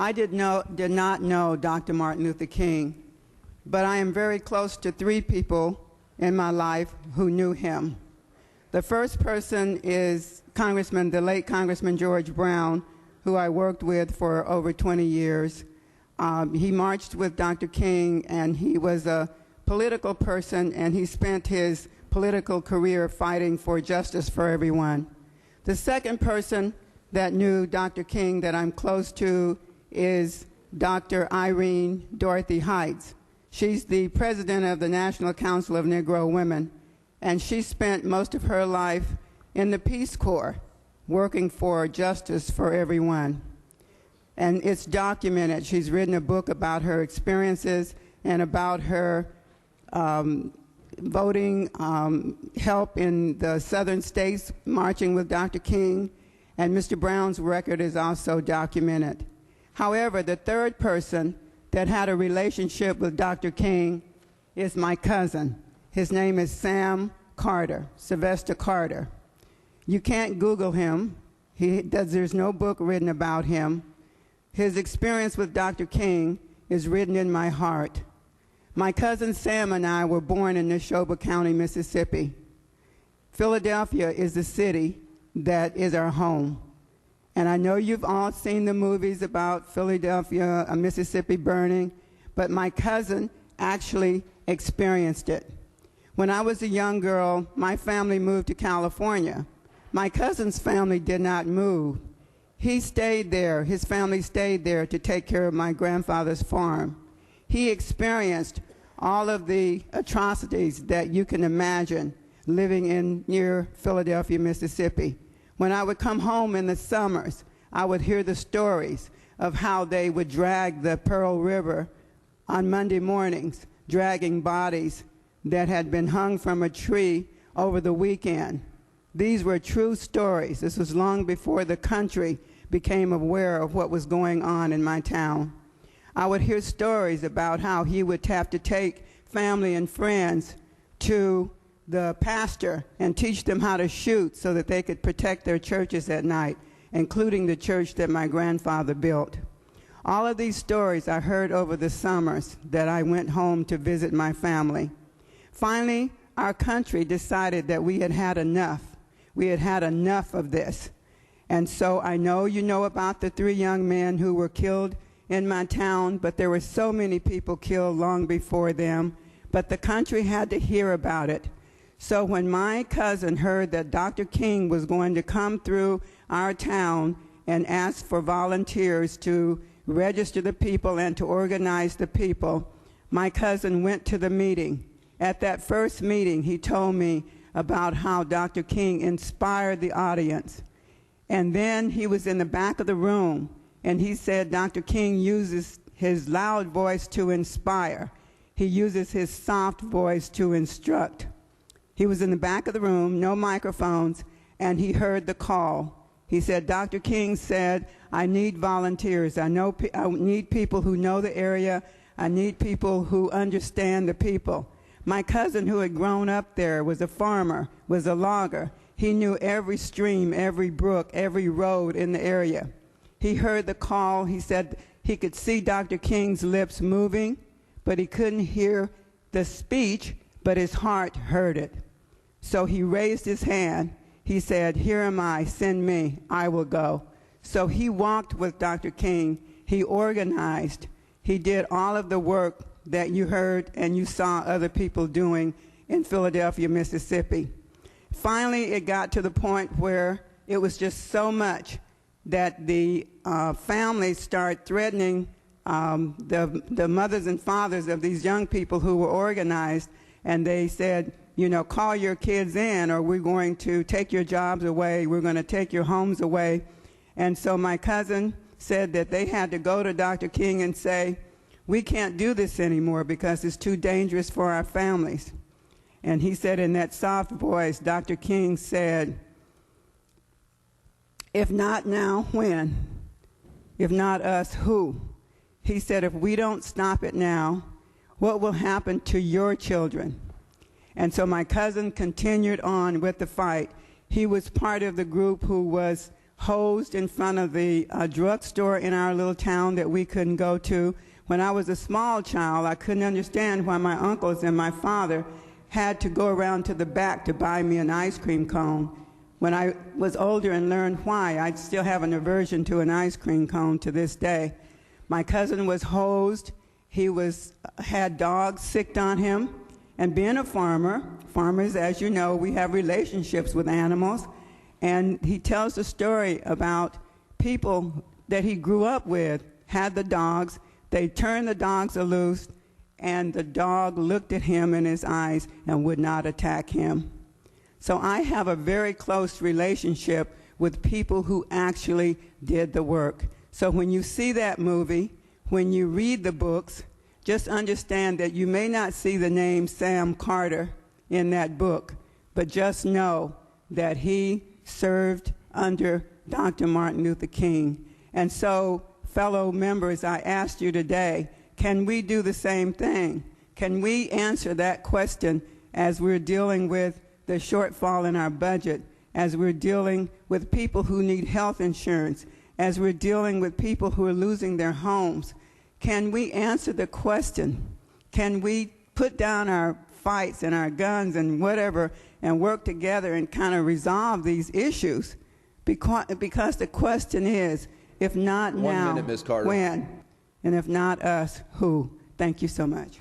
I did not know Dr. Martin Luther King, but I am very close to three people in my life who knew him. The first person is the late Congressman George Brown, who I worked with for over 20 years. He marched with Dr. King, and he was a political person, and he spent his political career fighting for justice for everyone. The second person that knew Dr. King that I'm close to is Dr. Irene Dorothy Heights. She's the president of the National Council of Negro Women, and she spent most of her life in the Peace Corps working for justice for everyone. And it's documented. She's written a book about her experiences and about her voting help in the southern states, marching with Dr. King, and Mr. Brown's record is also documented. However, the third person that had a relationship with Dr. King is my cousin. His name is Sam Carter, Sylvester Carter. You can't Google him. There's no book written about him. His experience with Dr. King is written in my heart. My cousin Sam and I were born in Neshoba County, Mississippi. Philadelphia is the city that is our home. And I know you've all seen the movies about Philadelphia, Mississippi burning, but my cousin actually experienced it. When I was a young girl, my family moved to California. My cousin's family did not move. He stayed there, his family stayed there to take care of my grandfather's farm. He experienced all of the atrocities that you can imagine living in near Philadelphia, Mississippi. When I would come home in the summers, I would hear the stories of how they would drag the Pearl River on Monday mornings, dragging bodies that had been hung from a tree over the weekend. These were true stories. This was long before the country became aware of what was going on in my town. I would hear stories about how he would have to take family and friends to the pastor and teach them how to shoot so that they could protect their churches at night, including the church that my grandfather built. All of these stories I heard over the summers that I went home to visit my family. Finally, our country decided that we had had enough. We had had enough of this. And so I know you know about the three young men who were killed in my town, but there were so many people killed long before them. But the country had to hear about it. So when my cousin heard that Dr. King was going to come through our town and ask for volunteers to register the people and to organize the people, my cousin went to the meeting. At that first meeting, he told me about how Dr. King inspired the audience. And then he was in the back of the room, and he said Dr. King uses his loud voice to inspire. He uses his soft voice to instruct. He was in the back of the room, no microphones, and he heard the call. He said, Dr. King said, I need volunteers. I need people who know the area. I need people who understand the people. My cousin, who had grown up there, was a farmer, was a logger. He knew every stream, every brook, every road in the area. He heard the call. He said he could see Dr. King's lips moving, but he couldn't hear the speech, but his heart heard it. So he raised his hand. He said, here am I, send me, I will go. So he walked with Dr. King. He organized. He did all of the work that you heard and you saw other people doing in Philadelphia, Mississippi. Finally, it got to the point where it was just so much that the families started threatening the mothers and fathers of these young people who were organized, and they said, you know, call your kids in or we're going to take your jobs away, we're going to take your homes away. And so my cousin said that they had to go to Dr. King and say, we can't do this anymore because it's too dangerous for our families. And he said in that soft voice, Dr. King said, if not now, when? If not us, who? He said, if we don't stop it now, what will happen to your children? And so my cousin continued on with the fight. He was part of the group who was hosed in front of the drugstore in our little town that we couldn't go to. When I was a small child, I couldn't understand why my uncles and my father had to go around to the back to buy me an ice cream cone. When I was older and learned why, I still have an aversion to an ice cream cone to this day. My cousin was hosed. He had dogs sicked on him. And being a farmer, farmers, as you know, we have relationships with animals. And he tells a story about people that he grew up with, had the dogs. They turned the dogs loose, and the dog looked at him in his eyes and would not attack him. So I have a very close relationship with people who actually did the work. So when you see that movie, when you read the books, just understand that you may not see the name Sam Carter in that book, but just know that he served under Dr. Martin Luther King. And so, fellow members, I asked you today, can we do the same thing? Can we answer that question as we're dealing with the shortfall in our budget, as we're dealing with people who need health insurance, as we're dealing with people who are losing their homes? Can we answer the question? Can we put down our fights and our guns and whatever and work together and kind of resolve these issues? Because the question is, if not now, 1 minute, Ms. Carter. when? And if not us, who? Thank you so much.